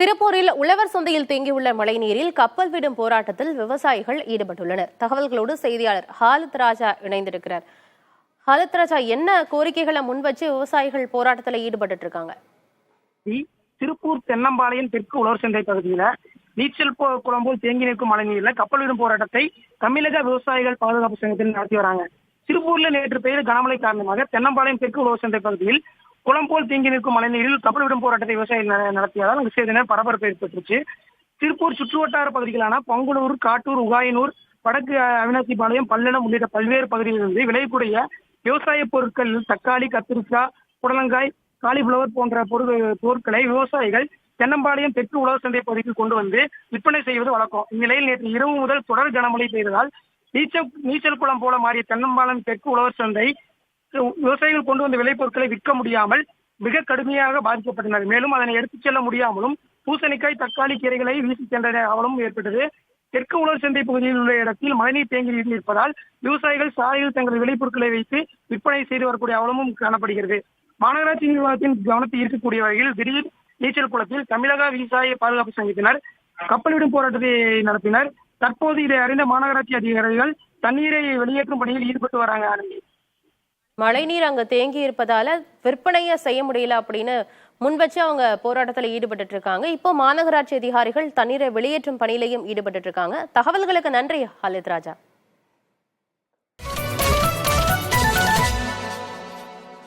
திருப்பூரில் உழவர் சந்தையில் தேங்கியுள்ள மழைநீரில் கப்பல் விடும் போராட்டத்தில் விவசாயிகள் ஈடுபட்டுள்ளனர். தகவல்களோடு செய்தியாளர் ஹாலித் ராஜா இணைந்திருக்கிறார். ஹாலித் ராஜா, என்ன கோரிக்கைகளை முன்வச்சு விவசாயிகள் போராட்டத்தில் ஈடுபட்டு இருக்காங்க? திருப்பூர் தென்னம்பாளையம் தெற்கு உழவர் சந்தை பகுதியில நீச்சல் குளம் போல் தேங்கி நிற்கும் மழைநீரில் கப்பல் விடும் போராட்டத்தை தமிழக விவசாயிகள் பாதுகாப்பு சங்கத்தில் நடத்தி வராங்க. திருப்பூர்ல நேற்று பெய்த கனமழை காரணமாக தென்னம்பாளையம் தெற்கு உழவர் சந்தை பகுதியில் குளம் போல் தேங்கி நிற்கும் மழைநீரில் கப்பல் விடும் போராட்டத்தை விவசாயிகள் நடத்தியதால் அங்கு சிறிது நேரம் பரபரப்பு ஏற்பட்டுருச்சு. திருப்பூர் சுற்றுவட்டார பகுதிகளான பொங்கலூர், காட்டூர், உகாயனூர், வடக்கு அவினாசிபாளையம், பல்லடம் உள்ளிட்ட பல்வேறு பகுதிகளிலிருந்து விளையக்கூடிய விவசாய பொருட்கள் தக்காளி, கத்திரிக்காய், புடலங்காய், காலிஃபிளவர் போன்ற பொருட்களை விவசாயிகள் தென்னம்பாளையம் தெற்கு உழவர் சந்தை பகுதிக்கு கொண்டு வந்து விற்பனை செய்வது வழக்கம். இந்நிலையில் நேற்று இரவு முதல் தொடர் கனமழை பெய்ததால் நீச்சல் குளம் போல மாறிய தென்னம்பாளையம் தெற்கு உழவர் சந்தை விவசாயிகள் கொண்டு வந்த விளைபொருட்களை விற்க முடியாமல் மிக கடுமையாக பாதிக்கப்பட்டனர். மேலும் அதனை எடுத்துச் செல்ல முடியாமலும் பூசணிக்காய், தக்காளி கீரைகளை வீசி சென்ற அவலமும் ஏற்பட்டது. தெற்கு உழவர் சந்தை பகுதியில் உள்ள இடத்தில் மழைநீர் தேங்கி இருப்பதால் விவசாயிகள் சாலையில் தங்கள் விளைபொருட்களை வைத்து விற்பனை செய்து வரக்கூடிய அவலமும் காணப்படுகிறது. மாநகராட்சி நிர்வாகத்தின் கவனத்தை ஈர்க்கக்கூடிய வகையில் திடீர் நீச்சல் குளத்தில் தமிழக விவசாய பாதுகாப்பு சங்கத்தினர் கப்பலிடும் போராட்டத்தை நடத்தினர். தற்போது இதை அறிந்த மாநகராட்சி அதிகாரிகள் தண்ணீரை வெளியேற்றும் பணியில் ஈடுபட்டு வராங்க. மழைநீர் அங்க தேங்கி இருப்பதால விற்பனைய செய்ய முடியல அப்படின்னு முன்வச்சு அவங்க போராட்டத்தில் ஈடுபட்டு இருக்காங்க. இப்போ மாநகராட்சி அதிகாரிகள் தண்ணீரை வெளியேற்றும் பணியிலையும் ஈடுபட்டு இருக்காங்க. தகவல்களுக்கு நன்றி ஹாலித் ராஜா.